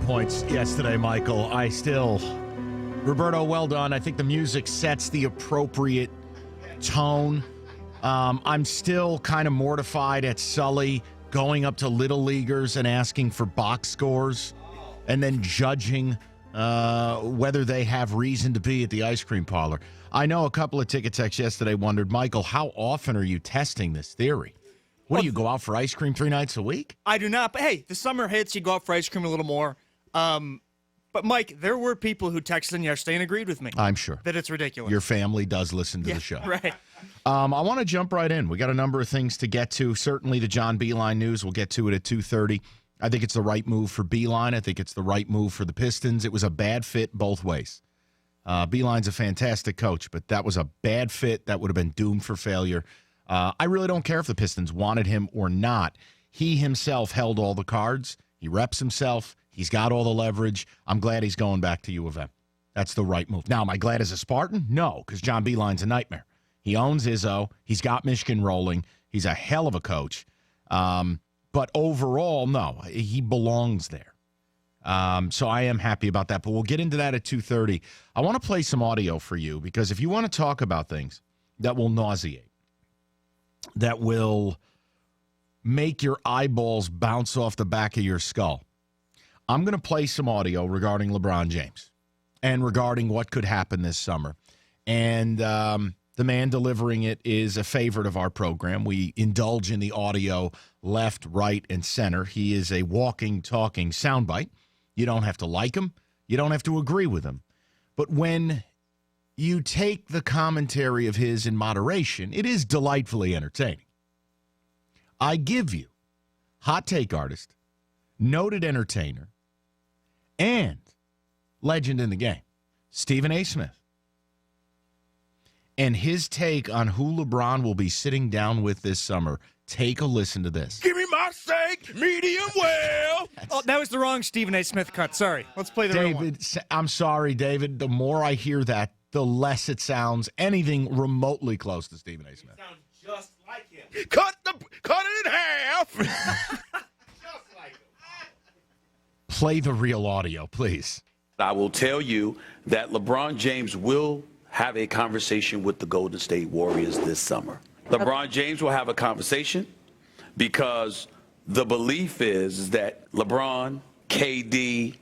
points yesterday, Michael. Roberto, well done. I think the music sets the appropriate tone. I'm still kind of mortified at Sully going up to little leaguers and asking for box scores and then judging whether they have reason to be at the ice cream parlor. I know a couple of ticket techs yesterday wondered, Michael, how often are you testing this theory? What, do you go out for ice cream 3 nights a week? I do not. But, hey, the summer hits, you go out for ice cream a little more. But, Mike, there were people who texted in yesterday and agreed with me. I'm sure. That it's ridiculous. Your family does listen to the show. Right. I want to jump right in. We got a number of things to get to. Certainly the John Beilein news. We'll get to it at 2:30. I think it's the right move for Beilein. I think it's the right move for the Pistons. It was a bad fit both ways. Beilein's a fantastic coach, but that was a bad fit. That would have been doomed for failure. I really don't care if the Pistons wanted him or not. He himself held all the cards. He reps himself. He's got all the leverage. I'm glad he's going back to U of M. That's the right move. Now, am I glad as a Spartan? No, because John Beilein's a nightmare. He owns Izzo. He's got Michigan rolling. He's a hell of a coach. But overall, no, he belongs there. So I am happy about that. But we'll get into that at 2:30. I want to play some audio for you because if you want to talk about things that will nauseate, that will make your eyeballs bounce off the back of your skull, I'm going to play some audio regarding LeBron James and regarding what could happen this summer. And the man delivering it is a favorite of our program. We indulge in the audio left, right, and center. He is a walking, talking soundbite. You don't have to like him. You don't have to agree with him. But when you take the commentary of his in moderation, it is delightfully entertaining. I give you hot take artist, noted entertainer, and legend in the game, Stephen A. Smith, and his take on who LeBron will be sitting down with this summer. Take a listen to this. Give me my steak, medium well. Oh, that was the wrong Stephen A. Smith cut. Sorry. Let's play the real one. David, I'm sorry, David. The more I hear that, the less it sounds anything remotely close to Stephen A. Smith. It sounds just like him. Cut it in half. Just like him. Play the real audio, please. I will tell you that LeBron James will have a conversation with the Golden State Warriors this summer. LeBron James will have a conversation because the belief is that LeBron, KD,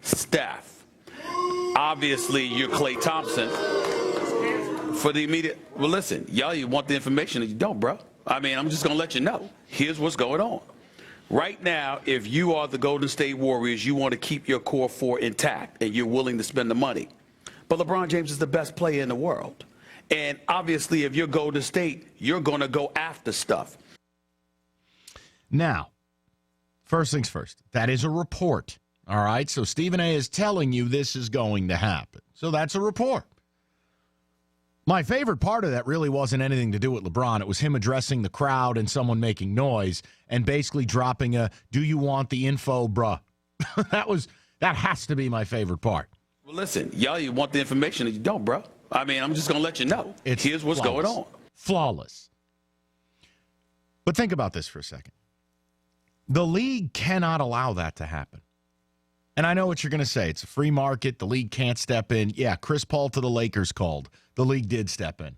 Steph, obviously you're Klay Thompson for the immediate. Well, listen, y'all, you want the information and you don't, bro. I mean, I'm just going to let you know. Here's what's going on. Right now, if you are the Golden State Warriors, you want to keep your core four intact and you're willing to spend the money. But LeBron James is the best player in the world. And obviously, if you're Golden State, you're going to go after stuff. Now, first things first, that is a report. All right? So Stephen A. is telling you this is going to happen. So that's a report. My favorite part of that really wasn't anything to do with LeBron. It was him addressing the crowd and someone making noise and basically dropping a, do you want the info, bruh? That has to be my favorite part. Well, listen, y'all, you want the information and you don't, bro. I mean, I'm just going to let you know. Here's what's going on. Flawless. But think about this for a second. The league cannot allow that to happen. And I know what you're going to say. It's a free market. The league can't step in. Yeah, Chris Paul to the Lakers called. The league did step in.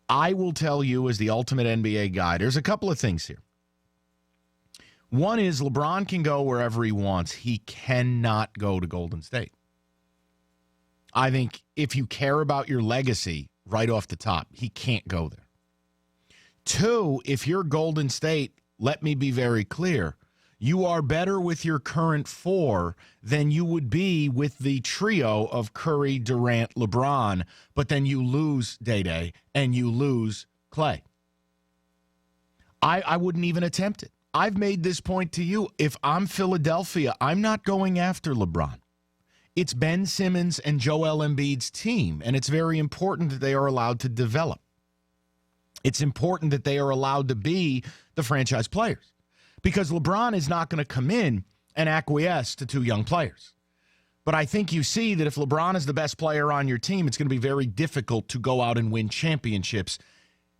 I will tell you as the ultimate NBA guy, there's a couple of things here. One is LeBron can go wherever he wants. He cannot go to Golden State. I think if you care about your legacy right off the top, he can't go there. Two, if you're Golden State, let me be very clear. You are better with your current four than you would be with the trio of Curry, Durant, LeBron, but then you lose Day-Day and you lose Clay. I wouldn't even attempt it. I've made this point to you. If I'm Philadelphia, I'm not going after LeBron. It's Ben Simmons and Joel Embiid's team, and it's very important that they are allowed to develop. It's important that they are allowed to be the franchise players because LeBron is not going to come in and acquiesce to two young players. But I think you see that if LeBron is the best player on your team, it's going to be very difficult to go out and win championships.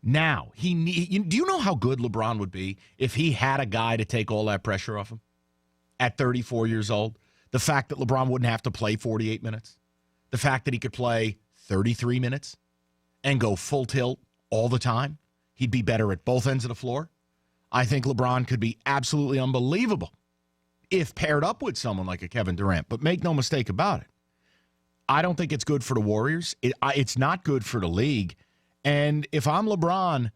Now, do you know how good LeBron would be if he had a guy to take all that pressure off him at 34 years old? The fact that LeBron wouldn't have to play 48 minutes. The fact that he could play 33 minutes and go full tilt all the time. He'd be better at both ends of the floor. I think LeBron could be absolutely unbelievable if paired up with someone like a Kevin Durant. But make no mistake about it. I don't think it's good for the Warriors. It's not good for the league. And if I'm LeBron,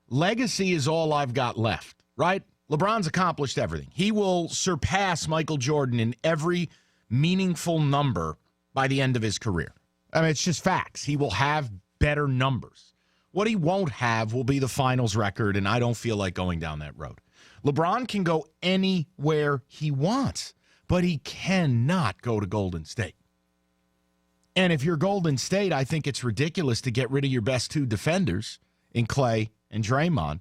legacy is all I've got left, right? LeBron's accomplished everything. He will surpass Michael Jordan in every meaningful number by the end of his career. I mean, it's just facts. He will have better numbers. What he won't have will be the finals record, and I don't feel like going down that road. LeBron can go anywhere he wants, but he cannot go to Golden State. And if you're Golden State, I think it's ridiculous to get rid of your best two defenders in Clay and Draymond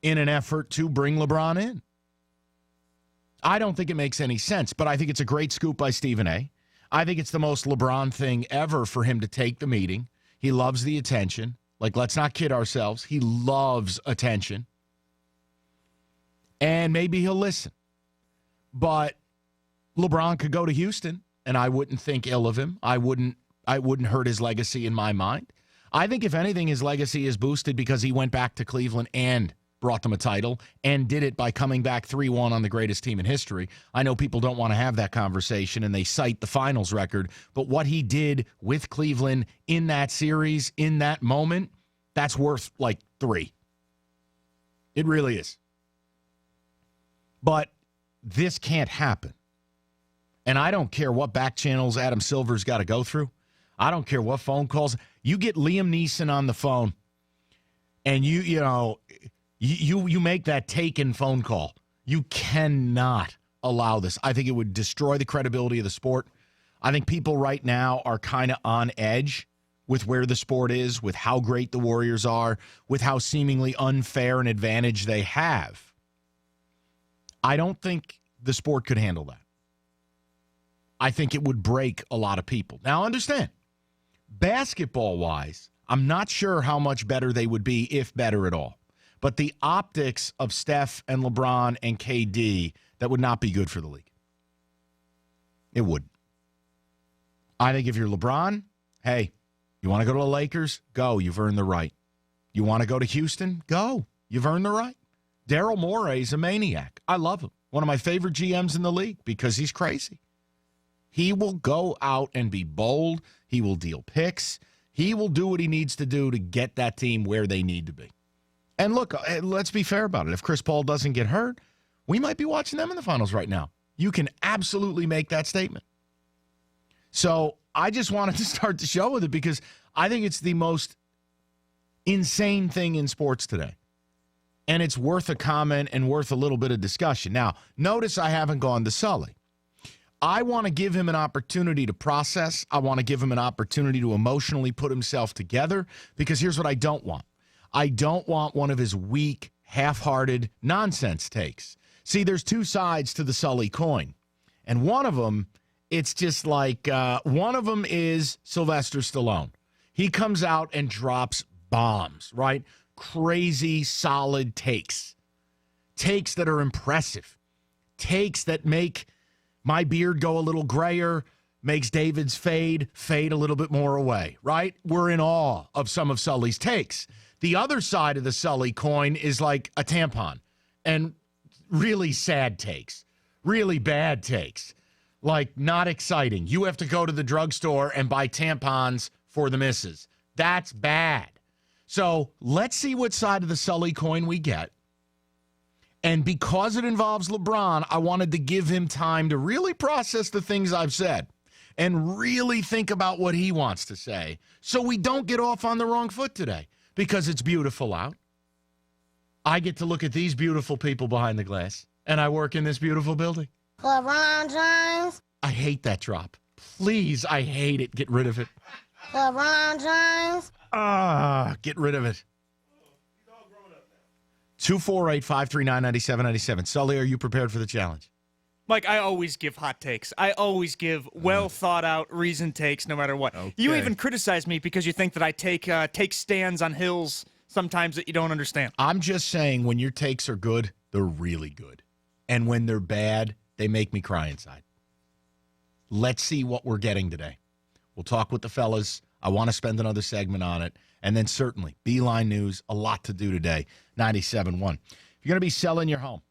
in an effort to bring LeBron in. I don't think it makes any sense, but I think it's a great scoop by Stephen A. I think it's the most LeBron thing ever for him to take the meeting. He loves the attention. Like, let's not kid ourselves. He loves attention. And maybe he'll listen. But LeBron could go to Houston, and I wouldn't think ill of him. I wouldn't hurt his legacy in my mind. I think, if anything, his legacy is boosted because he went back to Cleveland and brought them a title and did it by coming back 3-1 on the greatest team in history. I know people don't want to have that conversation, and they cite the finals record, but what he did with Cleveland in that series, in that moment, that's worth like 3. It really is. But this can't happen. And I don't care what back channels Adam Silver's got to go through. I don't care what phone calls. You get Liam Neeson on the phone, and you make that taken phone call. You cannot allow this. I think it would destroy the credibility of the sport. I think people right now are kind of on edge with where the sport is, with how great the Warriors are, with how seemingly unfair an advantage they have. I don't think the sport could handle that. I think it would break a lot of people. Now, understand, basketball-wise, I'm not sure how much better they would be, if better at all. But the optics of Steph and LeBron and KD, that would not be good for the league. It wouldn't. I think if you're LeBron, hey, you want to go to the Lakers? Go. You've earned the right. You want to go to Houston? Go. You've earned the right. Daryl Morey is a maniac. I love him. One of my favorite GMs in the league because he's crazy. He will go out and be bold. He will deal picks. He will do what he needs to do to get that team where they need to be. And look, let's be fair about it. If Chris Paul doesn't get hurt, we might be watching them in the finals right now. You can absolutely make that statement. So I just wanted to start the show with it because I think it's the most insane thing in sports today. And it's worth a comment and worth a little bit of discussion. Now, notice I haven't gone to Sully. I want to give him an opportunity to process. I want to give him an opportunity to emotionally put himself together because here's what I don't want. I don't want one of his weak, half-hearted nonsense takes. See, there's two sides to the Sully coin. And one of them, it's just like one of them is Sylvester Stallone. He comes out and drops bombs, right? Crazy, solid takes. Takes that are impressive. Takes that make my beard go a little grayer, makes David's fade a little bit more away, right? We're in awe of some of Sully's takes. The other side of the Sully coin is like a tampon and really sad takes, really bad takes, like not exciting. You have to go to the drugstore and buy tampons for the missus. That's bad. So let's see what side of the Sully coin we get. And because it involves LeBron, I wanted to give him time to really process the things I've said and really think about what he wants to say so we don't get off on the wrong foot today because it's beautiful out. I get to look at these beautiful people behind the glass, and I work in this beautiful building. LeBron James. I hate that drop. Please, I hate it. Get rid of it. LeBron James. Get rid of it. 248-539-9797. Sully, are you prepared for the challenge? Mike, I always give hot takes. I always give well-thought-out reasoned takes no matter what. Okay. You even criticize me because you think that I take stands on hills sometimes that you don't understand. I'm just saying when your takes are good, they're really good. And when they're bad, they make me cry inside. Let's see what we're getting today. We'll talk with the fellas. I want to spend another segment on it. And then certainly, Beeline News, a lot to do today. 97.1. If you're going to be selling your home,